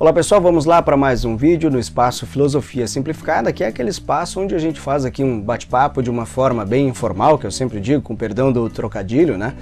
Olá pessoal, vamos lá para mais um vídeo no espaço Filosofia Simplificada, que é aquele espaço onde a gente faz aqui um bate-papo de uma forma bem informal, que eu sempre digo, com perdão do trocadilho, né?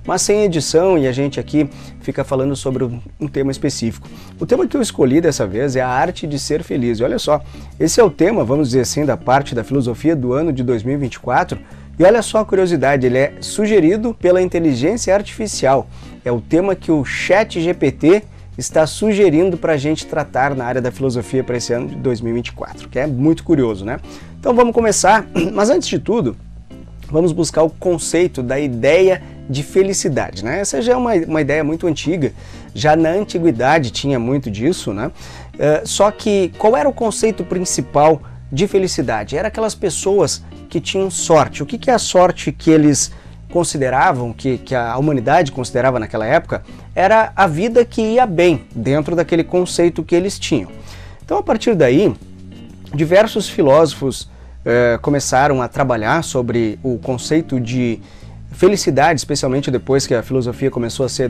Mas sem edição, e a gente aqui fica falando sobre um tema específico. O tema que eu escolhi dessa vez é a arte de ser feliz. E olha só, esse é o tema, vamos dizer assim, da parte da filosofia do ano de 2024. E olha só a curiosidade, ele é sugerido pela inteligência artificial. É o tema que o ChatGPT está sugerindo para a gente tratar na área da filosofia para esse ano de 2024, que é muito curioso, né? Então vamos começar, mas antes de tudo, vamos buscar o conceito da ideia de felicidade, né? Essa já é uma ideia muito antiga, já na antiguidade tinha muito disso, né? Só que qual era o conceito principal de felicidade? Era aquelas pessoas que tinham sorte. O que é a sorte que eles consideravam, que a humanidade considerava naquela época, era a vida que ia bem, dentro daquele conceito que eles tinham. Então, a partir daí, diversos filósofos começaram a trabalhar sobre o conceito de felicidade, especialmente depois que a filosofia começou a ser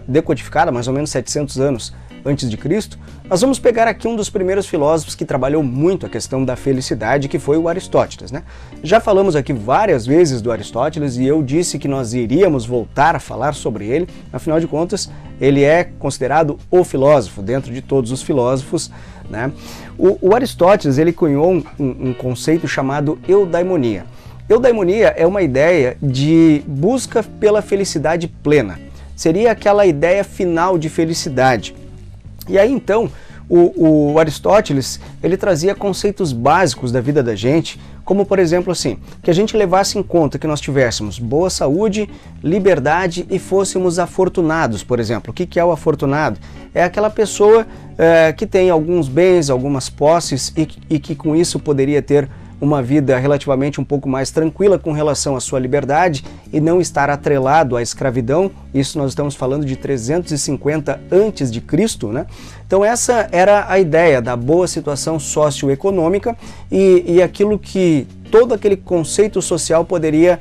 decodificada, mais ou menos 700 anos antes de Cristo. Nós vamos pegar aqui um dos primeiros filósofos que trabalhou muito a questão da felicidade, que foi o Aristóteles, né? Já falamos aqui várias vezes do Aristóteles e eu disse que nós iríamos voltar a falar sobre ele, afinal de contas, ele é considerado o filósofo, dentro de todos os filósofos, né? O Aristóteles, ele cunhou um conceito chamado eudaimonia. Eudaimonia é uma ideia de busca pela felicidade plena. Seria aquela ideia final de felicidade. E aí então, o Aristóteles, ele trazia conceitos básicos da vida da gente, como por exemplo assim, que a gente levasse em conta que nós tivéssemos boa saúde, liberdade e fôssemos afortunados, por exemplo. O que é o afortunado? É aquela pessoa que tem alguns bens, algumas posses e que com isso poderia ter uma vida relativamente um pouco mais tranquila com relação à sua liberdade e não estar atrelado à escravidão. Isso nós estamos falando de 350 a.C., né? Então essa era a ideia da boa situação socioeconômica e aquilo que todo aquele conceito social poderia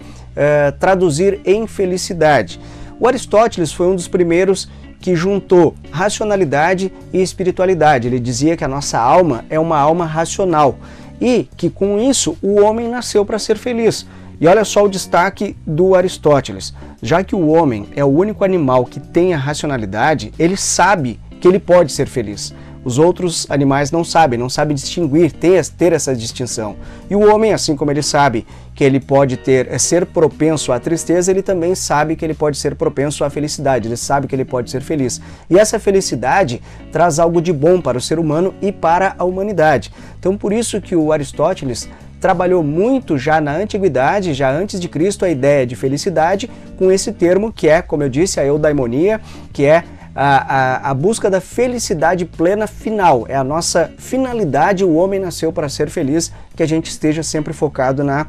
traduzir em felicidade. O Aristóteles foi um dos primeiros que juntou racionalidade e espiritualidade. Ele dizia que a nossa alma é uma alma racional e que com isso o homem nasceu para ser feliz. E olha só o destaque do Aristóteles. Já que o homem é o único animal que tem a racionalidade, ele sabe que ele pode ser feliz. Os outros animais não sabem distinguir, ter essa distinção. E o homem, assim como ele sabe que ele pode ser propenso à tristeza, ele também sabe que ele pode ser propenso à felicidade, ele sabe que ele pode ser feliz. E essa felicidade traz algo de bom para o ser humano e para a humanidade. Então por isso que o Aristóteles trabalhou muito já na antiguidade, já antes de Cristo, a ideia de felicidade com esse termo que é, como eu disse, a eudaimonia, que é a busca da felicidade plena final. É a nossa finalidade, o homem nasceu para ser feliz, que a gente esteja sempre focado na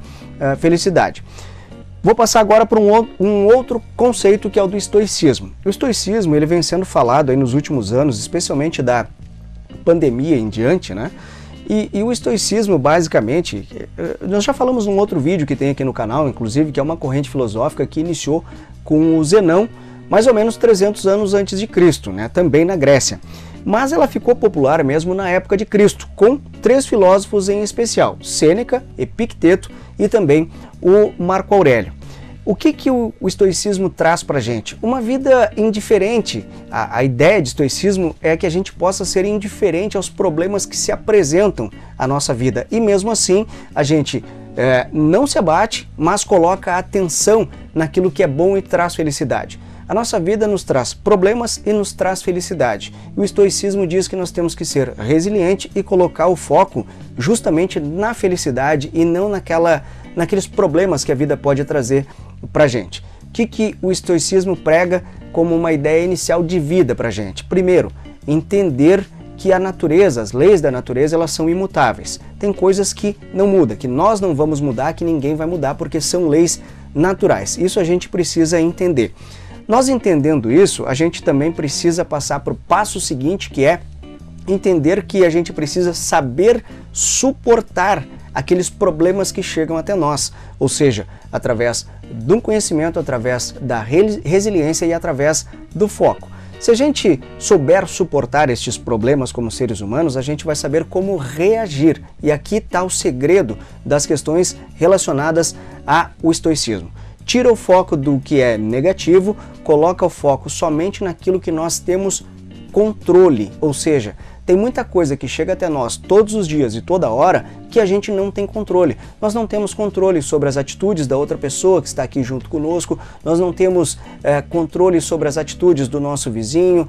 felicidade. Vou passar agora para um outro conceito que é o do estoicismo. O estoicismo ele vem sendo falado aí nos últimos anos, especialmente da pandemia em diante, né? E o estoicismo, basicamente, nós já falamos num outro vídeo que tem aqui no canal, inclusive, que é uma corrente filosófica que iniciou com o Zenão, mais ou menos 300 anos antes de Cristo, né? Também na Grécia. Mas ela ficou popular mesmo na época de Cristo, com 3 filósofos em especial, Sêneca, Epicteto e também o Marco Aurélio. O que o estoicismo traz para a gente? Uma vida indiferente. A ideia de estoicismo é que a gente possa ser indiferente aos problemas que se apresentam à nossa vida. E mesmo assim, a gente não se abate, mas coloca a atenção naquilo que é bom e traz felicidade. A nossa vida nos traz problemas e nos traz felicidade. E o estoicismo diz que nós temos que ser resiliente e colocar o foco justamente na felicidade e não naqueles problemas que a vida pode trazer para a gente. O que o estoicismo prega como uma ideia inicial de vida para a gente? Primeiro, entender que a natureza, as leis da natureza, elas são imutáveis. Tem coisas que não mudam, que nós não vamos mudar, que ninguém vai mudar, porque são leis naturais. Isso a gente precisa entender. Nós entendendo isso, a gente também precisa passar para o passo seguinte, que é entender que a gente precisa saber suportar aqueles problemas que chegam até nós, ou seja, através de um conhecimento, através da resiliência e através do foco. Se a gente souber suportar estes problemas como seres humanos, a gente vai saber como reagir. E aqui está o segredo das questões relacionadas ao estoicismo. Tira o foco do que é negativo, coloca o foco somente naquilo que nós temos controle, ou seja, tem muita coisa que chega até nós todos os dias e toda hora que a gente não tem controle. Nós não temos controle sobre as atitudes da outra pessoa que está aqui junto conosco, nós não temos controle sobre as atitudes do nosso vizinho,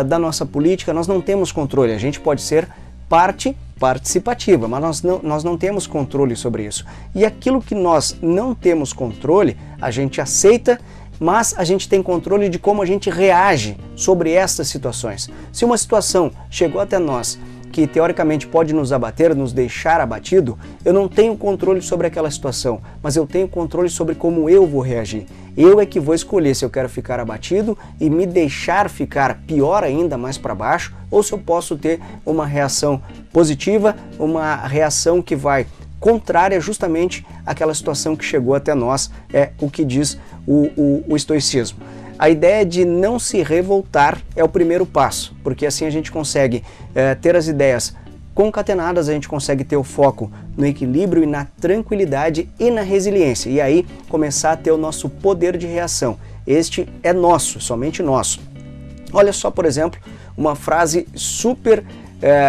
da nossa política, nós não temos controle. A gente pode ser parte participativa, mas nós não temos controle sobre isso. E aquilo que nós não temos controle, a gente aceita, mas a gente tem controle de como a gente reage sobre essas situações. Se uma situação chegou até nós que teoricamente pode nos abater, nos deixar abatido, eu não tenho controle sobre aquela situação, mas eu tenho controle sobre como eu vou reagir. Eu é que vou escolher se eu quero ficar abatido e me deixar ficar pior ainda, mais para baixo, ou se eu posso ter uma reação positiva, uma reação que vai contrária justamente àquela situação que chegou até nós, é o que diz o estoicismo. A ideia de não se revoltar é o primeiro passo, porque assim a gente consegue ter as ideias concatenadas, a gente consegue ter o foco no equilíbrio e na tranquilidade e na resiliência, e aí começar a ter o nosso poder de reação. Este é nosso, somente nosso. Olha só, por exemplo, uma frase super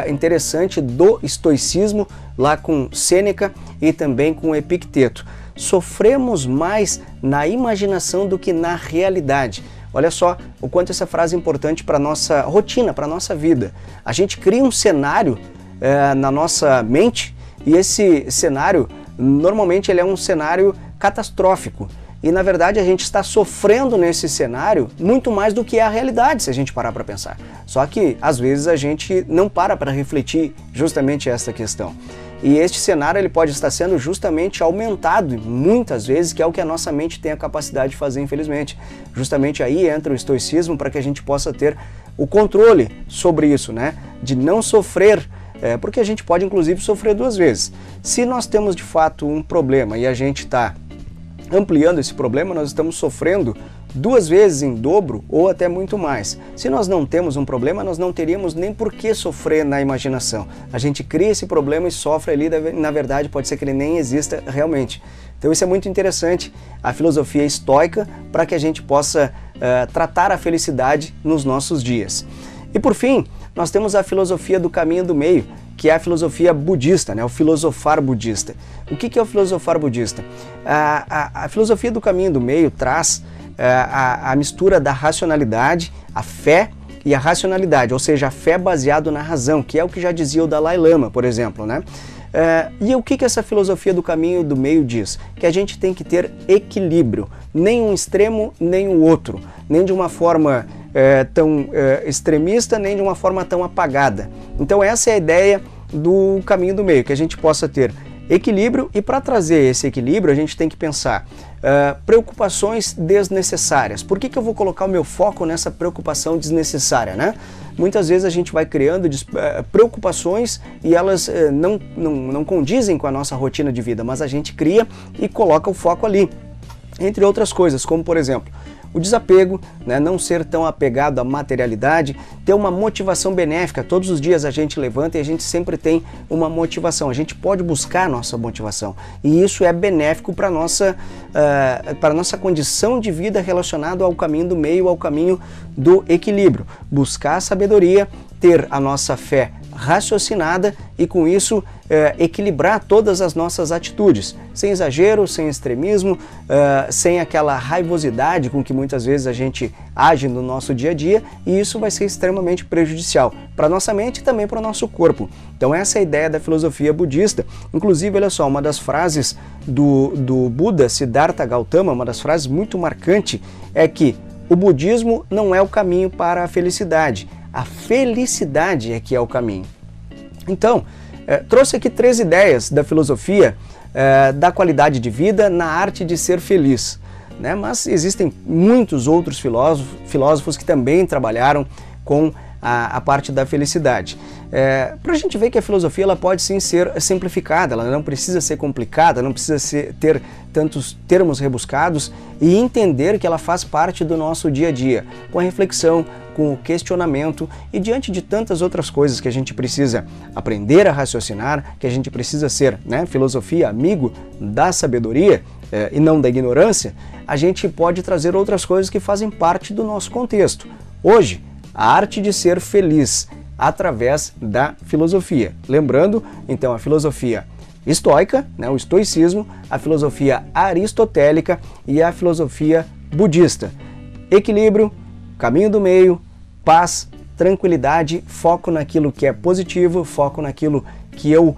interessante do estoicismo, lá com Sêneca e também com Epicteto. Sofremos mais na imaginação do que na realidade. Olha só o quanto essa frase é importante para a nossa rotina, para a nossa vida. A gente cria um cenário na nossa mente e esse cenário, normalmente ele é um cenário catastrófico. E na verdade a gente está sofrendo nesse cenário muito mais do que é a realidade, se a gente parar para pensar. Só que às vezes a gente não para refletir justamente essa questão. E este cenário ele pode estar sendo justamente aumentado muitas vezes, que é o que a nossa mente tem a capacidade de fazer, infelizmente. Justamente aí entra o estoicismo para que a gente possa ter o controle sobre isso, né? De não sofrer, porque a gente pode inclusive sofrer duas vezes. Se nós temos de fato um problema e a gente está ampliando esse problema, nós estamos sofrendo duas vezes em dobro ou até muito mais. Se nós não temos um problema, nós não teríamos nem por que sofrer na imaginação. A gente cria esse problema e sofre ali, na verdade pode ser que ele nem exista realmente. Então isso é muito interessante, a filosofia estoica, para que a gente possa tratar a felicidade nos nossos dias. E por fim, nós temos a filosofia do caminho do meio, que é a filosofia budista, né? O filosofar budista. O que é o filosofar budista? A filosofia do caminho do meio traz a mistura da racionalidade, a fé e a racionalidade, ou seja, a fé baseada na razão, que é o que já dizia o Dalai Lama, por exemplo, né? E o que essa filosofia do caminho do meio diz? Que a gente tem que ter equilíbrio, nem um extremo, nem o outro, nem de uma forma tão extremista, nem de uma forma tão apagada. Então essa é a ideia do caminho do meio, que a gente possa ter equilíbrio, e para trazer esse equilíbrio a gente tem que pensar preocupações desnecessárias. Por que eu vou colocar o meu foco nessa preocupação desnecessária, né? Muitas vezes a gente vai criando preocupações e elas não condizem com a nossa rotina de vida, mas a gente cria e coloca o foco ali, entre outras coisas, como por exemplo, o desapego, né? Não ser tão apegado à materialidade, ter uma motivação benéfica. Todos os dias a gente levanta e a gente sempre tem uma motivação, a gente pode buscar a nossa motivação, e isso é benéfico para a nossa condição de vida relacionado ao caminho do meio, ao caminho do equilíbrio. Buscar a sabedoria, ter a nossa fé raciocinada e com isso equilibrar todas as nossas atitudes, sem exagero, sem extremismo, sem aquela raivosidade com que muitas vezes a gente age no nosso dia a dia, e isso vai ser extremamente prejudicial para a nossa mente e também para o nosso corpo. Então essa é a ideia da filosofia budista. Inclusive, olha só, uma das frases do Buda, Siddhartha Gautama, uma das frases muito marcante, é que o budismo não é o caminho para a felicidade é que é o caminho. Então, trouxe aqui 3 ideias da filosofia da qualidade de vida na arte de ser feliz, né? Mas existem muitos outros filósofos que também trabalharam com a parte da felicidade. para a gente ver que a filosofia ela pode sim ser simplificada, ela não precisa ser complicada, não precisa ter tantos termos rebuscados, e entender que ela faz parte do nosso dia a dia, com a reflexão, com o questionamento e diante de tantas outras coisas que a gente precisa aprender a raciocinar, que a gente precisa ser, né, filosofia, amigo da sabedoria e não da ignorância, a gente pode trazer outras coisas que fazem parte do nosso contexto. Hoje, a arte de ser feliz através da filosofia. Lembrando, então, a filosofia estoica, né, o estoicismo, a filosofia aristotélica e a filosofia budista. Equilíbrio, caminho do meio, paz, tranquilidade, foco naquilo que é positivo, foco naquilo que eu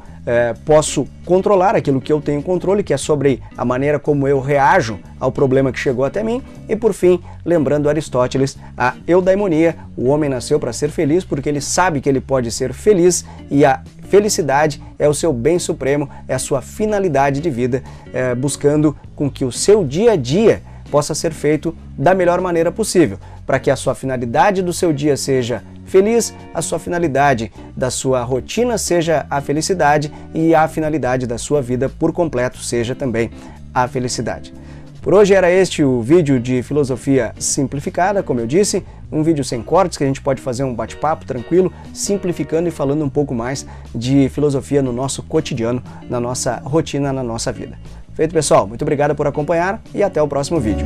posso controlar, aquilo que eu tenho controle, que é sobre a maneira como eu reajo ao problema que chegou até mim. E por fim, lembrando Aristóteles, a eudaimonia, o homem nasceu para ser feliz porque ele sabe que ele pode ser feliz, e a felicidade é o seu bem supremo, é a sua finalidade de vida, buscando com que o seu dia a dia possa ser feito da melhor maneira possível, para que a sua finalidade do seu dia seja feliz, a sua finalidade da sua rotina seja a felicidade e a finalidade da sua vida por completo seja também a felicidade. Por hoje era este o vídeo de filosofia simplificada, como eu disse, um vídeo sem cortes que a gente pode fazer um bate-papo tranquilo, simplificando e falando um pouco mais de filosofia no nosso cotidiano, na nossa rotina, na nossa vida. Feito, pessoal, muito obrigado por acompanhar e até o próximo vídeo.